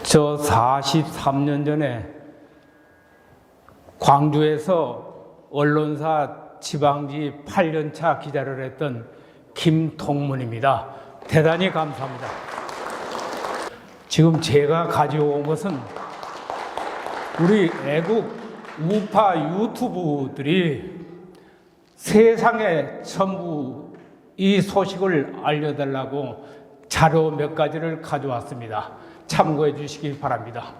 저 43년 전에 광주에서 언론사 지방지 8년차 기자를 했던 김동문입니다. 대단히 감사합니다. 지금 제가 가져온 것은 우리 애국 우파 유튜브들이 세상에 전부 이 소식을 알려달라고 자료 몇 가지를 가져왔습니다. 참고해 주시기 바랍니다.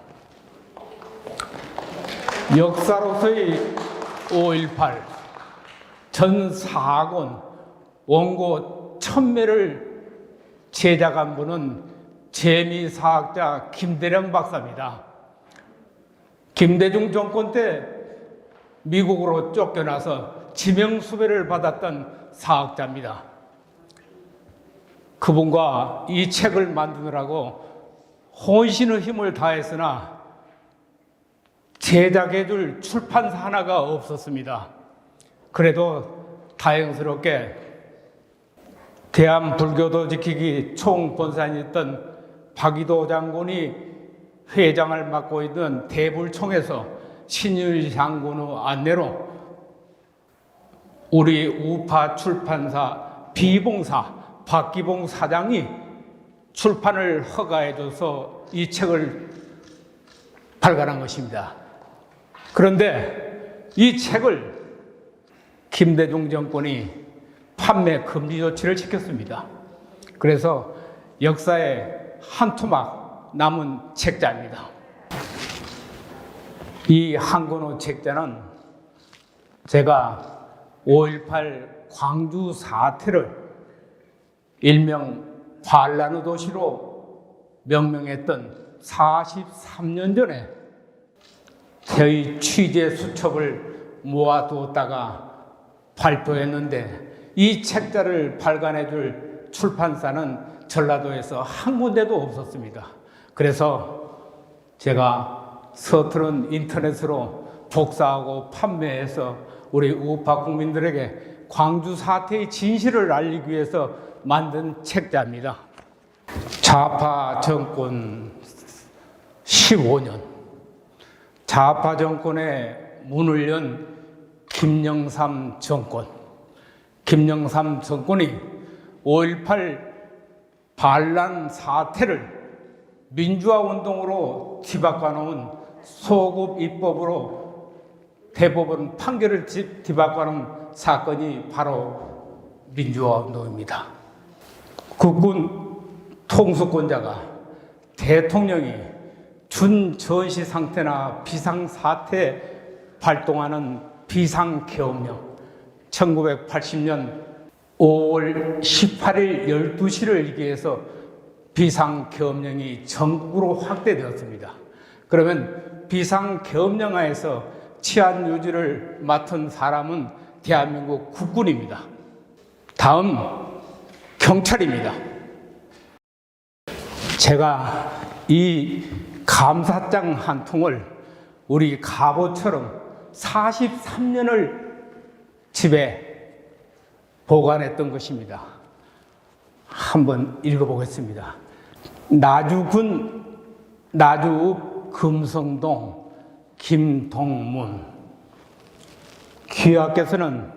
역사로서의 5.18 전 사권 원고 1000매를 제작한 분은 재미사학자 김대령 박사입니다. 김대중 정권 때 미국으로 쫓겨나서 지명수배를 받았던 사학자입니다. 그분과 이 책을 만드느라고 혼신의 힘을 다했으나 제작해줄 출판사 하나가 없었습니다. 그래도 다행스럽게 대한불교도 지키기 총본산이었던 박이도 장군이 회장을 맡고 있는 대불총에서 신일 장군의 안내로 우리 우파 출판사 비봉사 박기봉 사장이 출판을 허가해줘서 이 책을 발간한 것입니다. 그런데 이 책을 김대중 정권이 판매 금지 조치를 시켰습니다. 그래서 역사에 한 토막 남은 책자입니다. 이 한 권의 책자는 제가 5.18 광주 사태를 일명 반란의 도시로 명명했던 43년 전에 저희 취재 수첩을 모아두었다가 발표했는데 이 책자를 발간해 줄 출판사는 전라도에서 한 군데도 없었습니다. 그래서 제가 서투른 인터넷으로 복사하고 판매해서 우리 우파 국민들에게 광주 사태의 진실을 알리기 위해서 만든 책자입니다. 좌파 정권 15년, 좌파 정권의 문을 연 김영삼 정권. 김영삼 정권이 5.18 반란 사태를 민주화 운동으로 뒤바꿔 놓은 소급 입법으로 대법원 판결을 뒤바꿔 놓은 사건이 바로 민주화 운동입니다. 국군 통수권자가 대통령이 준전시 상태나 비상사태 발동하는 비상계엄령 1980년 5월 18일 12시를 얘기해서 비상계엄령이 전국으로 확대되었습니다. 그러면 비상계엄령 하에서 치안 유지를 맡은 사람은 대한민국 국군입니다. 다음 경찰입니다. 제가 이 감사장 한 통을 우리 갑오처럼 43년을 집에 보관했던 것입니다. 한번 읽어보겠습니다. 나주군 나주읍 금성동 김동문. 귀하께서는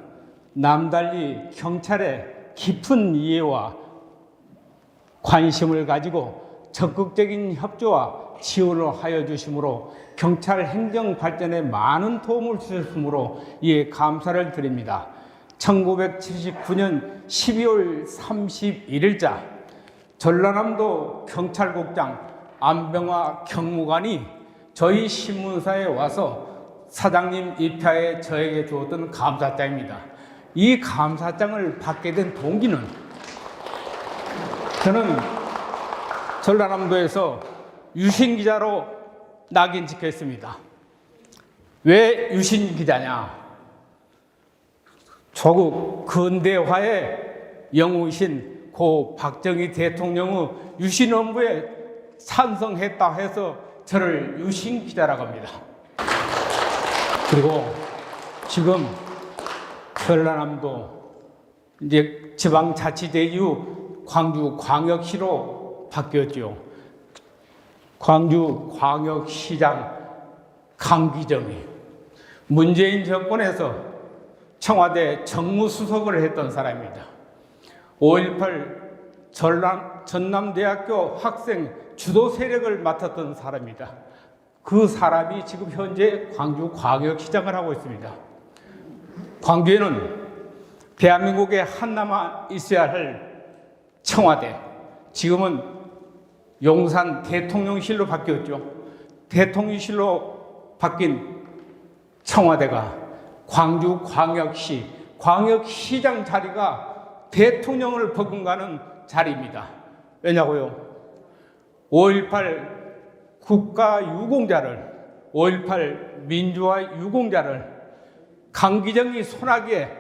남달리 경찰의 깊은 이해와 관심을 가지고 적극적인 협조와 지원을 하여 주심으로 경찰 행정 발전에 많은 도움을 주셨으므로 이에 감사를 드립니다. 1979년 12월 31일자 전라남도 경찰국장 안병화 경무관이 저희 신문사에 와서 사장님 입회에 저에게 주었던 감사장입니다. 이 감사장을 받게 된 동기는 저는 전라남도에서 유신기자로 낙인 찍혔습니다. 왜 유신기자냐? 조국 근대화의 영웅이신 고 박정희 대통령의 유신헌부에 찬성했다 해서 저를 유신기자라고 합니다. 그리고 지금 전라남도 이제 지방자치제 이후 광주광역시로 바뀌었죠. 광주광역시장 강기정이 문재인 정권에서 청와대 정무수석을 했던 사람입니다. 5.18 전남대학교 학생 주도 세력을 맡았던 사람입니다. 그 사람이 지금 현재 광주광역시장을 하고 있습니다. 광주에는 대한민국에 하나만 있어야 할 청와대, 지금은 용산 대통령실로 바뀌었죠. 대통령실로 바뀐 청와대가 광주광역시, 광역시장 자리가 대통령을 버금가는 자리입니다. 왜냐고요? 5.18 국가 유공자를, 5.18 민주화 유공자를 강기정이 손아귀에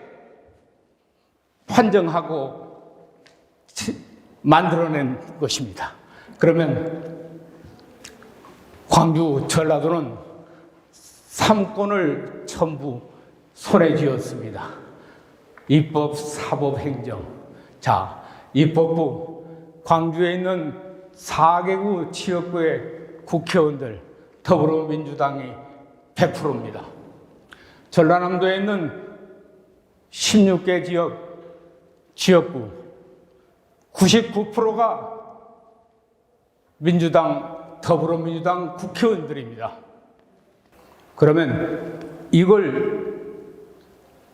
판정하고 만들어낸 것입니다. 그러면 광주 전라도는 3권을 전부 손에 쥐었습니다. 입법, 사법, 행정. 자, 입법부, 광주에 있는 4개구 지역구의 국회의원들, 더불어민주당이 100%입니다. 전라남도에 있는 16개 지역구 99%가 민주당, 더불어민주당 국회의원들입니다. 그러면 이걸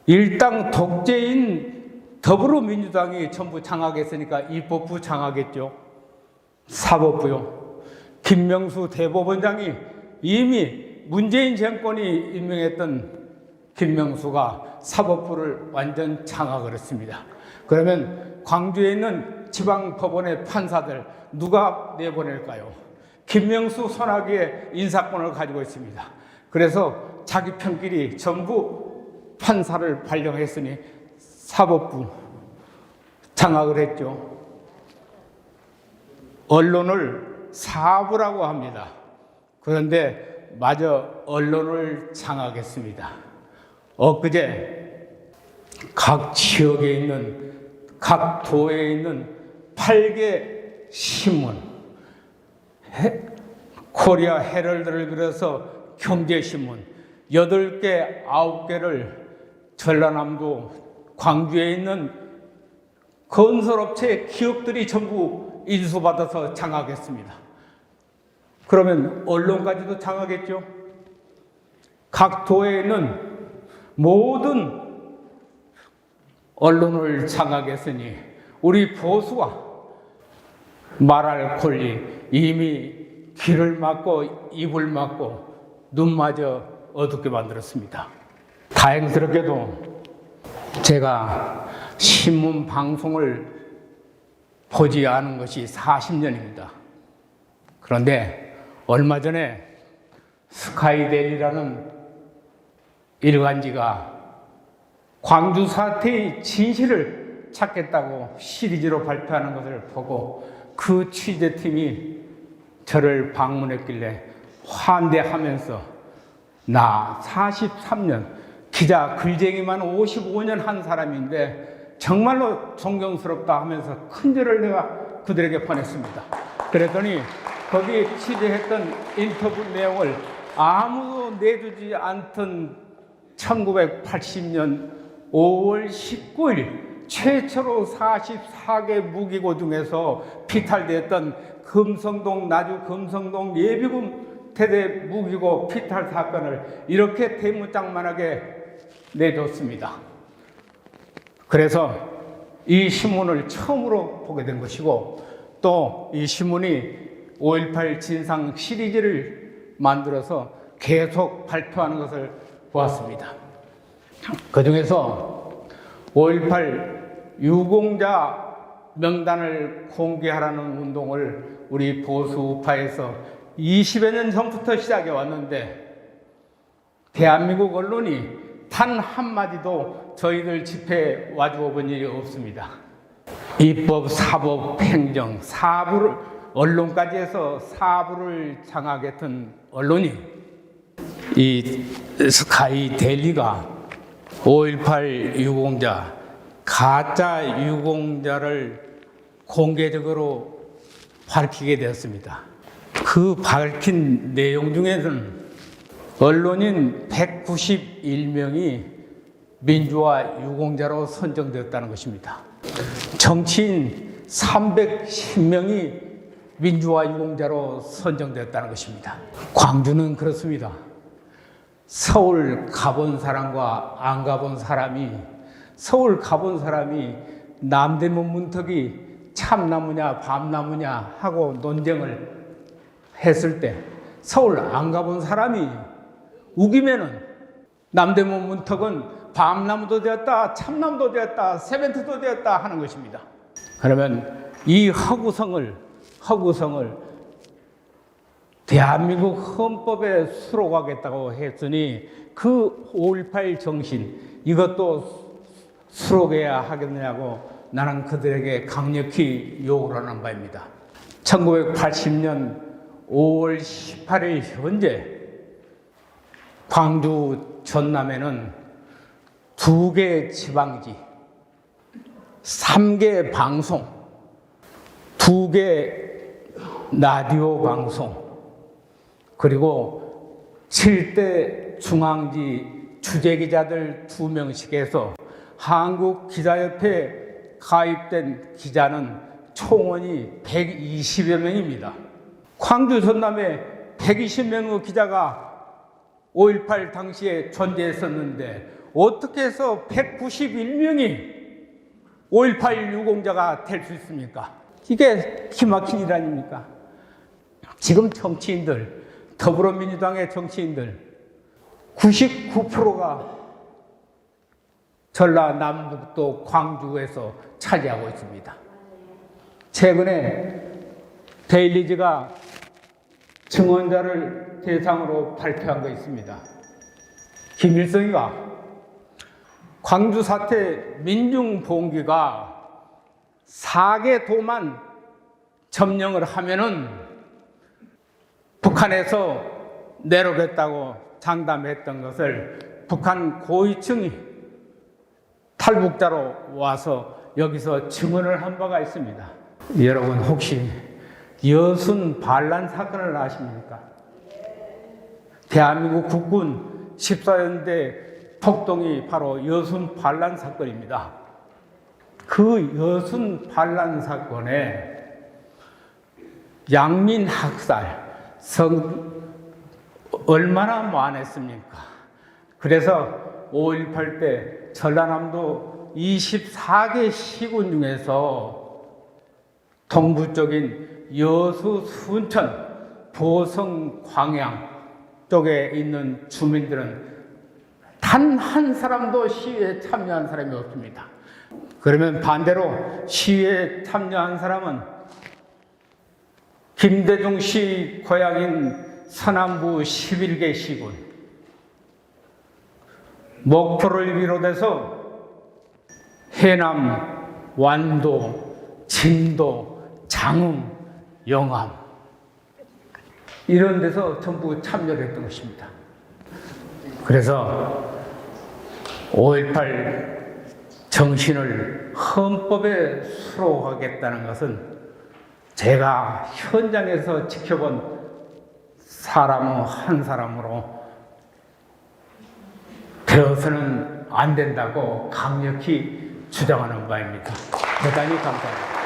일당 독재인 더불어민주당이 전부 장악했으니까 입법부 장악했죠. 사법부요. 김명수 대법원장이 이미 문재인 정권이 임명했던 김명수가 사법부를 완전 장악을 했습니다. 그러면 광주에 있는 지방법원의 판사들 누가 내보낼까요? 김명수 손아귀에 인사권을 가지고 있습니다. 그래서 자기 편끼리 전부 판사를 발령했으니 사법부 장악을 했죠. 언론을 사부라고 합니다. 그런데 마저 언론을 장악했습니다. 엊그제 각 지역에 있는, 각 도에 있는 8개 신문, 코리아 헤럴드를 그려서 경제신문 8개, 9개를 전라남도 광주에 있는 건설업체 기업들이 전부 인수받아서 장악했습니다. 그러면 언론까지도 장악했죠. 각 도에 있는 모든 언론을 장악했으니 우리 보수가 말할 권리, 이미 귀를 막고 입을 막고 눈마저 어둡게 만들었습니다. 다행스럽게도 제가 신문 방송을 보지 않은 것이 40년입니다. 그런데 얼마 전에 스카이데일리라는 일간지가 광주 사태의 진실을 찾겠다고 시리즈로 발표하는 것을 보고 그 취재팀이 저를 방문했길래 환대하면서 나 43년 기자 글쟁이만 55년 한 사람인데 정말로 존경스럽다 하면서 큰절을 내가 그들에게 보냈습니다. 그랬더니 거기에 취재했던 인터뷰 내용을 아무도 내주지 않던 1980년 5월 19일 최초로 44개 무기고 중에서 피탈됐던 금성동, 나주 금성동 예비군 대대 무기고 피탈 사건을 이렇게 대문짝만하게 내줬습니다. 그래서 이 신문을 처음으로 보게 된 것이고 또 이 신문이 5.18 진상 시리즈를 만들어서 계속 발표하는 것을 보았습니다. 그 중에서 5.18 유공자 명단을 공개하라는 운동을 우리 보수 우파에서 20여 년 전부터 시작해 왔는데 대한민국 언론이 단 한마디도 저희들 집회에 와주어 본 일이 없습니다. 입법, 사법, 행정, 사부를, 언론까지 해서 사부를 장악했던 언론이 이 스카이데일리가 5.18 유공자, 가짜 유공자를 공개적으로 밝히게 되었습니다. 그 밝힌 내용 중에는 언론인 191명이 민주화 유공자로 선정되었다는 것입니다. 정치인 310명이 민주화 유공자로 선정되었다는 것입니다. 광주는 그렇습니다. 서울 가본 사람과 안 가본 사람이, 서울 가본 사람이 남대문 문턱이 참나무냐 밤나무냐 하고 논쟁을 했을 때 서울 안 가본 사람이 우기면은 남대문 문턱은 밤나무도 되었다, 참나무도 되었다, 세멘트도 되었다 하는 것입니다. 그러면 이 허구성을 대한민국 헌법에 수록하겠다고 했으니 그 5.18 정신 이것도 수록해야 하겠느냐고 나는 그들에게 강력히 요구를 하는 바입니다. 1980년 5월 18일 현재 광주 전남에는 2개 지방지, 3개 방송, 2개 라디오 방송, 그리고 7대 중앙지 취재기자들 2명씩 해서 한국기자협회에 가입된 기자는 총원이 120여 명입니다. 광주 전남에 120명의 기자가 5.18 당시에 존재했었는데 어떻게 해서 191명이 5.18 유공자가 될 수 있습니까? 이게 기막힌 일 아닙니까? 지금 정치인들, 더불어민주당의 정치인들 99%가 전라남북도 광주에서 차지하고 있습니다. 최근에 데일리지가 증언자를 대상으로 발표한 거 있습니다. 김일성이가 광주 사태 민중봉기가 4개 도만 점령을 하면은 북한에서 내려오겠다고 장담했던 것을 북한 고위층이 탈북자로 와서 여기서 증언을 한 바가 있습니다. 여러분 혹시 여순 반란 사건을 아십니까? 대한민국 국군 14연대 폭동이 바로 여순 반란 사건입니다. 그 여순 반란 사건에 양민 학살, 얼마나 많았습니까? 그래서 5.18 때 전라남도 24개 시군 중에서 동부 쪽인 여수, 순천, 보성, 광양 쪽에 있는 주민들은 단 한 사람도 시위에 참여한 사람이 없습니다. 그러면 반대로 시위에 참여한 사람은 김대중 씨 고향인 서남부 11개 시군, 목포를 비롯해서 해남, 완도, 진도, 장흥, 영암 이런 데서 전부 참여를 했던 것입니다. 그래서 5.18 정신을 헌법에 수록하겠다는 것은 제가 현장에서 지켜본 사람 한 사람으로 되어서는 안 된다고 강력히 주장하는 바입니다. 대단히 감사합니다.